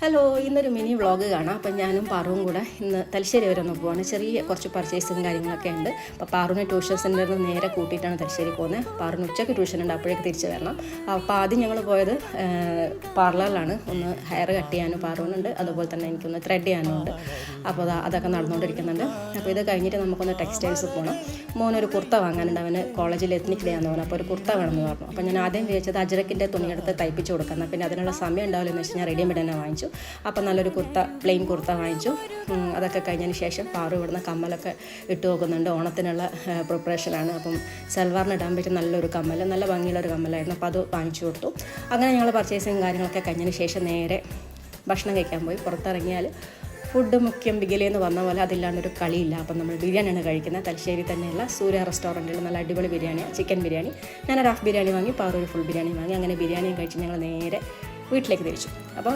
Hello, ഇന്നൊരു mini vlog കാണാം. അപ്പം ഞാനും പാറുവും കൂടെ ഇന്ന് തലശ്ശേരി വരെ ഒന്ന് പോവാണ്. ചെറിയ കുറച്ച് പർച്ചേസും കാര്യങ്ങളൊക്കെ ഉണ്ട്. അപ്പോൾ പാറുവിനെ ട്യൂഷൻ സെൻറ്ററിൽ നിന്ന് നേരെ കൂട്ടിയിട്ടാണ് തലശ്ശേരി പോകുന്നത്. പാറുവിന് ഉച്ചയ്ക്ക് ട്യൂഷൻ ഉണ്ട്, അപ്പോഴേക്ക് തിരിച്ച് വരണം. അപ്പോൾ ആദ്യം ഞങ്ങൾ പോയത് പാർലറിലാണ്. ഒന്ന് ഹെയർ കട്ട് ചെയ്യാനും പാറുവിനുണ്ട്, അതുപോലെ തന്നെ എനിക്കൊന്ന് ത്രെഡ് ചെയ്യാനും ഉണ്ട്. അപ്പോൾ അതൊക്കെ നടന്നുകൊണ്ടിരിക്കുന്നുണ്ട്. അപ്പോൾ ഇത് കഴിഞ്ഞിട്ട് നമുക്കൊന്ന് ടെക്സ്റ്റൈൽസ് പോകണം. മോനൊരു കുർത്ത വാങ്ങാനുണ്ട്. അവന് കോളേജിൽ എത്നിക് ഡേ ആണെന്ന് പറഞ്ഞു. അപ്പോൾ ഒരു കുർത്ത വേണമെന്ന് പറഞ്ഞു. അപ്പോൾ ഞാൻ ആദ്യം വിചാരിച്ചത് അജ്രക്കിൻ്റെ തുണിയെടുത്ത് തയ്പ്പിച്ച് കൊടുക്കണം. പിന്നെ അതിനുള്ള സമയം ഉണ്ടാവില്ലെന്ന് വെച്ചാൽ ഞാൻ റെഡിമെയ്ഡ് തന്നെ വാങ്ങിച്ചു. അപ്പോൾ നല്ലൊരു കുർത്ത, പ്ലെയിൻ കുർത്ത വാങ്ങിച്ചു. അതൊക്കെ കഴിഞ്ഞതിന് ശേഷം പാറു ഇവിടുന്ന് കമ്മലൊക്കെ ഇട്ട് നോക്കുന്നുണ്ട്. ഓണത്തിനുള്ള പ്രിപ്പറേഷനാണ്. അപ്പം സൽവാറിന് ഇടാൻ പറ്റിയ നല്ലൊരു കമ്മൽ, നല്ല ഭംഗിയുള്ളൊരു കമ്മലായിരുന്നു. അപ്പോൾ അത് വാങ്ങിച്ചു കൊടുത്തു. അങ്ങനെ ഞങ്ങൾ പർച്ചേസിങ് കാര്യങ്ങളൊക്കെ കഴിഞ്ഞതിന് ശേഷം നേരെ ഭക്ഷണം കഴിക്കാൻ പോയി. പുറത്തിറങ്ങിയാൽ ഫുഡ് മുഖ്യം ബിഗിലേന്ന് വന്ന പോലെ അതില്ലാണ്ടൊരു കളിയില്ല. അപ്പം നമ്മൾ ബിരിയാണിയാണ് കഴിക്കുന്നത്. തലശ്ശേരി തന്നെയുള്ള സൂര്യ റെസ്റ്റോറൻറ്റിൽ നല്ല അടിപൊളി ബിരിയാണി, ചിക്കൻ ബിരിയാണി. ഞാനൊരു ഹാഫ് ബിരിയാണി വാങ്ങി, പാറു ഒരു ഫുൾ ബിരിയാണി വാങ്ങി. അങ്ങനെ ബിരിയാണിയും കഴിച്ച് ഞങ്ങൾ നേരെ വീട്ടിലേക്ക് തിരിച്ചു. അപ്പോൾ